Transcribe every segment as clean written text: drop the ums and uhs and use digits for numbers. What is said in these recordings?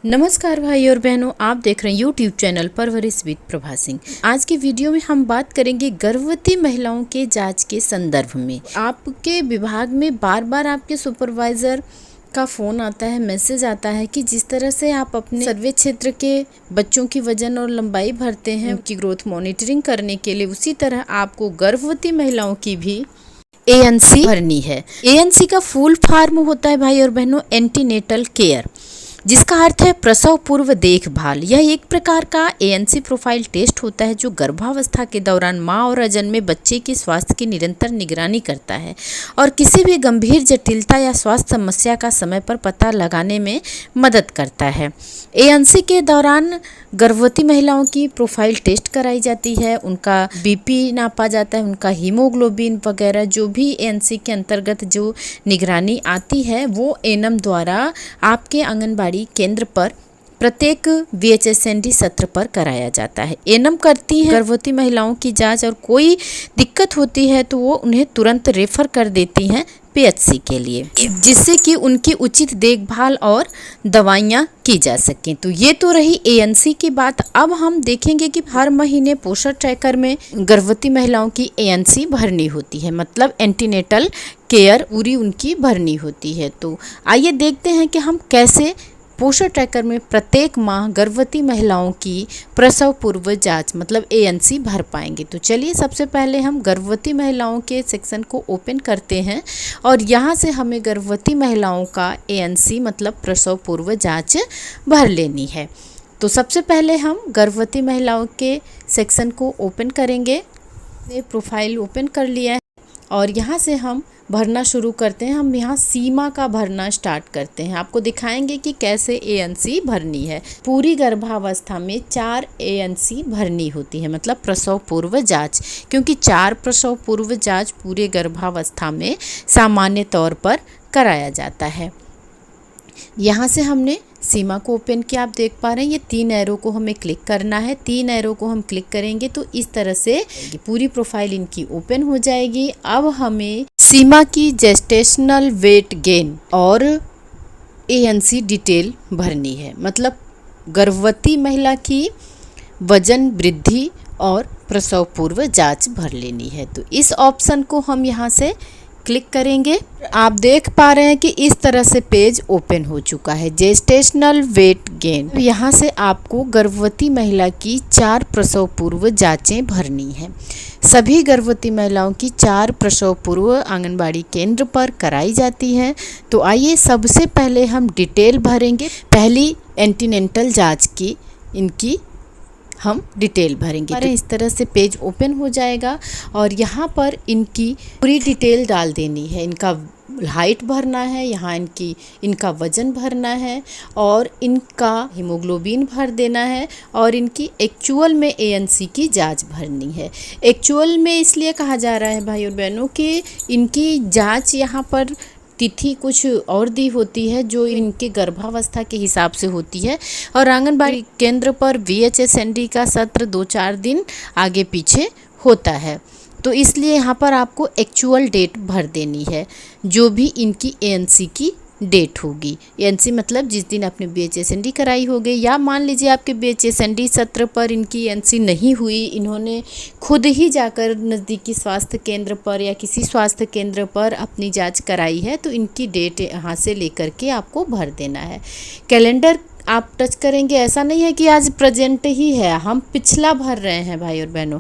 नमस्कार भाई और बहनों, आप देख रहे हैं यूट्यूब चैनल परवरिश विद प्रभा सिंह। आज की वीडियो में हम बात करेंगे गर्भवती महिलाओं के जांच के संदर्भ में। आपके विभाग में बार बार आपके सुपरवाइजर का फ़ोन आता है, मैसेज आता है कि जिस तरह से आप अपने सर्वे क्षेत्र के बच्चों की वजन और लंबाई भरते हैं उनकी ग्रोथ मॉनिटरिंग करने के लिए, उसी तरह आपको गर्भवती महिलाओं की भी ANC भरनी है। ANC का फुल फॉर्म होता है भाई और बहनों एंटीनेटल केयर, जिसका अर्थ है प्रसव पूर्व देखभाल। यह एक प्रकार का ANC प्रोफाइल टेस्ट होता है जो गर्भावस्था के दौरान मां और अजन्मे बच्चे के स्वास्थ्य की निरंतर निगरानी करता है और किसी भी गंभीर जटिलता या स्वास्थ्य समस्या का समय पर पता लगाने में मदद करता है। ANC के दौरान गर्भवती महिलाओं की प्रोफाइल टेस्ट कराई जाती है, उनका BP नापा जाता है, उनका हीमोग्लोबिन वगैरह जो भी ANC के अंतर्गत जो निगरानी आती है वो एनम द्वारा आपके आंगनबाड़ी केंद्र पर प्रत्येक VHSND सत्र पर कराया जाता है। एनम करती है गर्भवती महिलाओं की जांच और कोई दिक्कत होती है तो वो उन्हें तुरंत रेफर कर देती हैं PHC के लिए, जिससे कि उनकी उचित देखभाल और दवाइयाँ की जा सकें। तो ये तो रही ANC की बात। अब हम देखेंगे कि हर महीने पोषण ट्रैकर में गर्भवती महिलाओं की ANC भरनी होती है, मतलब एंटीनेटल केयर पूरी उनकी भरनी होती है। तो आइए देखते हैं कि हम कैसे पोषण ट्रैकर में प्रत्येक माह गर्भवती महिलाओं की प्रसव पूर्व जांच मतलब ANC भर पाएंगे। तो चलिए सबसे पहले हम गर्भवती महिलाओं के सेक्शन को ओपन करते हैं और यहाँ से हमें गर्भवती महिलाओं का ANC मतलब प्रसव पूर्व जांच भर लेनी है। तो सबसे पहले हम गर्भवती महिलाओं के सेक्शन को ओपन करेंगे। ये प्रोफाइल ओपन कर लिया है और यहाँ से हम भरना शुरू करते हैं। हम यहाँ सीमा का भरना स्टार्ट करते हैं। आपको दिखाएंगे कि कैसे ANC भरनी है। पूरी गर्भावस्था में 4 ANC भरनी होती है, मतलब प्रसव पूर्व जांच, क्योंकि 4 प्रसव पूर्व जांच पूरे गर्भावस्था में सामान्य तौर पर कराया जाता है। यहाँ से हमने सीमा को ओपन किया, आप देख पा रहे हैं ये 3 एरो को हमें क्लिक करना है। 3 एरो को हम क्लिक करेंगे तो इस तरह से पूरी प्रोफाइल इनकी ओपन हो जाएगी। अब हमें सीमा की जेस्टेशनल वेट गेन और ANC डिटेल भरनी है, मतलब गर्भवती महिला की वजन वृद्धि और प्रसव पूर्व जांच भर लेनी है। तो इस ऑप्शन को हम यहाँ से क्लिक करेंगे। आप देख पा रहे हैं कि इस तरह से पेज ओपन हो चुका है, जेस्टेशनल वेट गेन। यहाँ से आपको गर्भवती महिला की 4 प्रसव पूर्व जांचें भरनी है। सभी गर्भवती महिलाओं की 4 प्रसव पूर्व आंगनबाड़ी केंद्र पर कराई जाती हैं। तो आइए सबसे पहले हम डिटेल भरेंगे। पहली एंटीनेंटल जाँच की इनकी हम डिटेल भरेंगे। तो इस तरह से पेज ओपन हो जाएगा और यहाँ पर इनकी पूरी डिटेल डाल देनी है। इनका हाइट भरना है, यहाँ इनका वजन भरना है और इनका हीमोग्लोबिन भर देना है और इनकी एक्चुअल में ANC की जांच भरनी है। एक्चुअल में इसलिए कहा जा रहा है भाई और बहनों कि इनकी जांच यहाँ पर तिथि कुछ और दी होती है जो इनके गर्भावस्था के हिसाब से होती है और आंगनबाड़ी केंद्र पर VHSND का सत्र 2-4 दिन आगे पीछे होता है। तो इसलिए यहाँ पर आपको एक्चुअल डेट भर देनी है जो भी इनकी ANC की डेट होगी। ANC मतलब जिस दिन आपने VHSND कराई होगी, या मान लीजिए आपके VHSND सत्र पर इनकी ANC नहीं हुई, इन्होंने खुद ही जाकर नज़दीकी स्वास्थ्य केंद्र पर या किसी स्वास्थ्य केंद्र पर अपनी जांच कराई है, तो इनकी डेट यहाँ से लेकर के आपको भर देना है। कैलेंडर आप टच करेंगे, ऐसा नहीं है कि आज प्रेजेंट ही है, हम पिछला भर रहे हैं भाई और बहनों।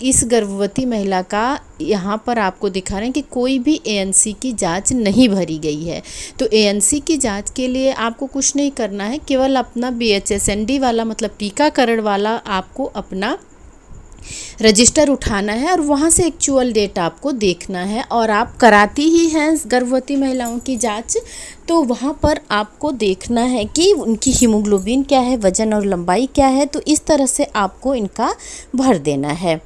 इस गर्भवती महिला का यहाँ पर आपको दिखा रहे हैं कि कोई भी ANC की जांच नहीं भरी गई है। तो ANC की जांच के लिए आपको कुछ नहीं करना है, केवल अपना VHSND वाला मतलब टीकाकरण वाला आपको अपना रजिस्टर उठाना है और वहाँ से एक्चुअल डेट आपको देखना है। और आप कराती ही हैं गर्भवती महिलाओं की जांच, तो वहाँ पर आपको देखना है कि उनकी हीमोग्लोबिन क्या है, वजन और लंबाई क्या है। तो इस तरह से आपको इनका भर देना है।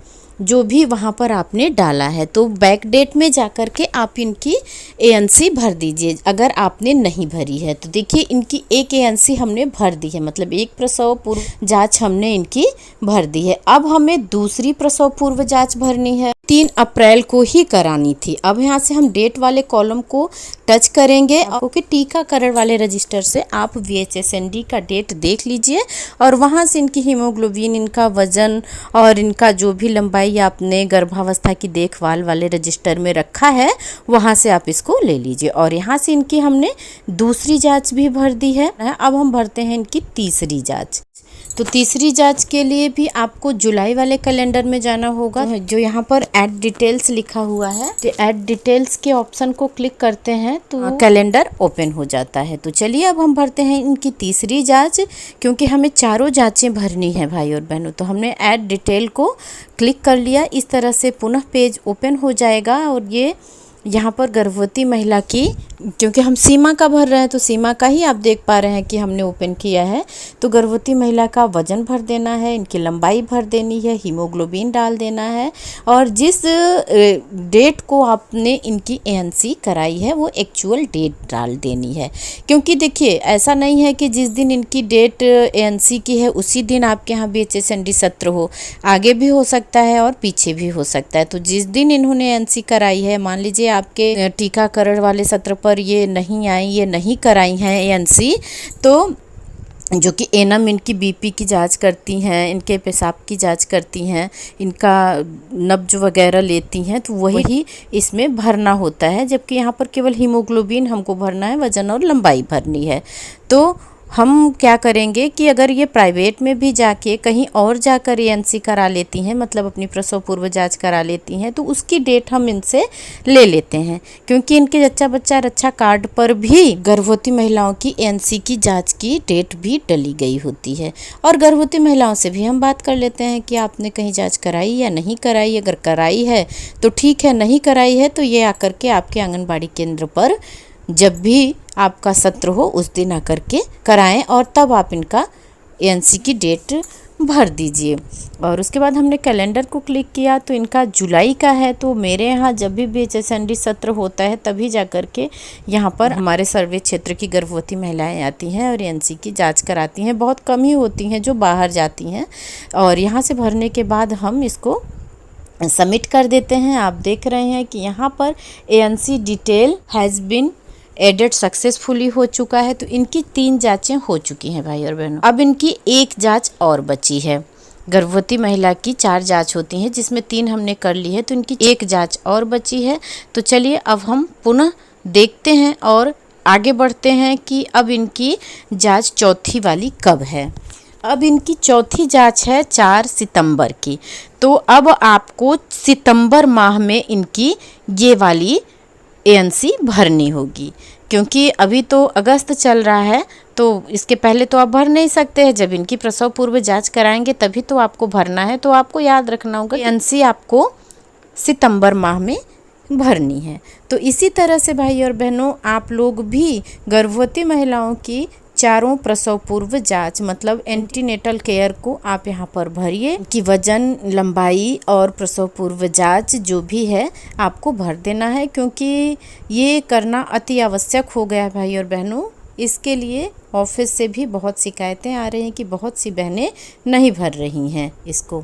जो भी वहाँ पर आपने डाला है। तो बैक डेट में जाकर के आप इनकी एएनसी भर दीजिए अगर आपने नहीं भरी है। तो देखिए इनकी एक एएनसी हमने भर दी है, मतलब एक प्रसव पूर्व जांच हमने इनकी भर दी है। अब हमें दूसरी प्रसव पूर्व जांच भरनी है, 3 अप्रैल को ही करानी थी। अब यहाँ से हम डेट वाले कॉलम को टच करेंगे, क्योंकि टीकाकरण वाले रजिस्टर से आप VHSND का डेट देख लीजिए और वहाँ से इनकी हीमोग्लोबिन, इनका वजन और इनका जो भी लंबाई आपने गर्भावस्था की देखभाल वाले रजिस्टर में रखा है वहाँ से आप इसको ले लीजिए। और यहाँ से इनकी हमने दूसरी जांच भी भर दी है। अब हम भरते हैं इनकी तीसरी जांच। तो तीसरी जांच के लिए भी आपको जुलाई वाले कैलेंडर में जाना होगा, जो यहाँ पर ऐड डिटेल्स लिखा हुआ है। तो ऐड डिटेल्स के ऑप्शन को क्लिक करते हैं तो कैलेंडर ओपन हो जाता है। तो चलिए अब हम भरते हैं इनकी तीसरी जांच, क्योंकि हमें चारों जांचें भरनी है भाई और बहनों। तो हमने ऐड डिटेल को क्लिक कर लिया, इस तरह से पुनः पेज ओपन हो जाएगा। और ये यहाँ पर गर्भवती महिला की, क्योंकि हम सीमा का भर रहे हैं तो सीमा का ही आप देख पा रहे हैं कि हमने ओपन किया है। तो गर्भवती महिला का वजन भर देना है, इनकी लंबाई भर देनी है, हीमोग्लोबिन डाल देना है और जिस डेट को आपने इनकी एएनसी कराई है वो एक्चुअल डेट डाल देनी है। क्योंकि देखिए ऐसा नहीं है कि जिस दिन इनकी डेट एएनसी की है उसी दिन आपके यहाँ VHSND सत्र हो, आगे भी हो सकता है और पीछे भी हो सकता है। तो जिस दिन इन्होंने एएनसी कराई है, मान लीजिए आपके टीकाकरण वाले सत्र पर ये नहीं आई, ये नहीं कराई हैं एएनसी, तो जो कि एनम इनकी बीपी की जांच करती हैं, इनके पेशाब की जांच करती हैं, इनका नब्ज वगैरह लेती हैं, तो वही इसमें भरना होता है। जबकि यहाँ पर केवल हीमोग्लोबिन हमको भरना है, वजन और लंबाई भरनी है। तो हम क्या करेंगे कि अगर ये प्राइवेट में भी जाके कहीं और जाकर एएनसी करा लेती हैं, मतलब अपनी प्रसव पूर्व जांच करा लेती हैं, तो उसकी डेट हम इनसे ले लेते हैं। क्योंकि इनके जच्चा बच्चा रक्षा कार्ड पर भी गर्भवती महिलाओं की एएनसी की जांच की डेट भी डली गई होती है। और गर्भवती महिलाओं से भी हम बात कर लेते हैं कि आपने कहीं जाँच कराई या नहीं कराई। अगर कराई है तो ठीक है, नहीं कराई है तो ये आकर के आपके आंगनबाड़ी केंद्र पर जब भी आपका सत्र हो उस दिन आकर के कराएं और तब आप इनका एएनसी की डेट भर दीजिए। और उसके बाद हमने कैलेंडर को क्लिक किया तो इनका जुलाई का है। तो मेरे यहाँ जब भी VHSND सत्र होता है तभी जाकर के यहाँ पर हमारे सर्वे क्षेत्र की गर्भवती महिलाएं आती हैं और एएनसी की जांच कराती हैं। बहुत कम ही होती हैं जो बाहर जाती हैं। और यहाँ से भरने के बाद हम इसको सबमिट कर देते हैं। आप देख रहे हैं कि यहाँ पर ANC detail has been added successfully हो चुका है। तो इनकी 3 जांचें हो चुकी हैं भाई और बहनों। अब इनकी एक जांच और बची है। गर्भवती महिला की 4 जांच होती हैं जिसमें 3 हमने कर ली है, तो इनकी एक जांच और बची है। तो चलिए अब हम पुनः देखते हैं और आगे बढ़ते हैं कि अब इनकी जांच चौथी वाली कब है। अब इनकी चौथी जांच है 4 सितंबर की। तो अब आपको सितंबर माह में इनकी ये वाली एएनसी भरनी होगी, क्योंकि अभी तो अगस्त चल रहा है तो इसके पहले तो आप भर नहीं सकते हैं। जब इनकी प्रसव पूर्व जांच कराएंगे तभी तो आपको भरना है। तो आपको याद रखना होगा एएनसी आपको सितंबर माह में भरनी है। तो इसी तरह से भाई और बहनों आप लोग भी गर्भवती महिलाओं की चारों प्रसव पूर्व जांच मतलब एंटीनेटल केयर को आप यहाँ पर भरिए कि वजन, लंबाई और प्रसव पूर्व जांच जो भी है आपको भर देना है, क्योंकि ये करना अति आवश्यक हो गया भाई और बहनों। इसके लिए ऑफिस से भी बहुत शिकायतें आ रही हैं कि बहुत सी बहनें नहीं भर रही हैं इसको,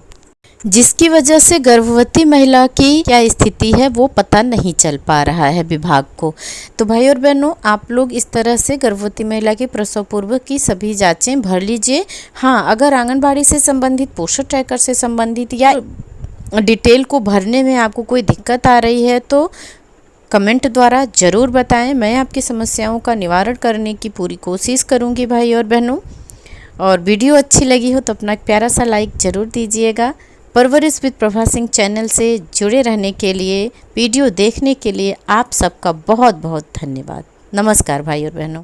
जिसकी वजह से गर्भवती महिला की क्या स्थिति है वो पता नहीं चल पा रहा है विभाग को। तो भाई और बहनों आप लोग इस तरह से गर्भवती महिला की प्रसव पूर्व की सभी जांचें भर लीजिए। हाँ, अगर आंगनबाड़ी से संबंधित, पोषण ट्रैकर से संबंधित या डिटेल को भरने में आपको कोई दिक्कत आ रही है तो कमेंट द्वारा ज़रूर बताएं। मैं आपकी समस्याओं का निवारण करने की पूरी कोशिश करूँगी भाई और बहनों। और वीडियो अच्छी लगी हो तो अपना एक प्यारा सा लाइक ज़रूर दीजिएगा। परवरिश विद प्रभा सिंह चैनल से जुड़े रहने के लिए, वीडियो देखने के लिए आप सबका बहुत बहुत धन्यवाद। नमस्कार भाई और बहनों।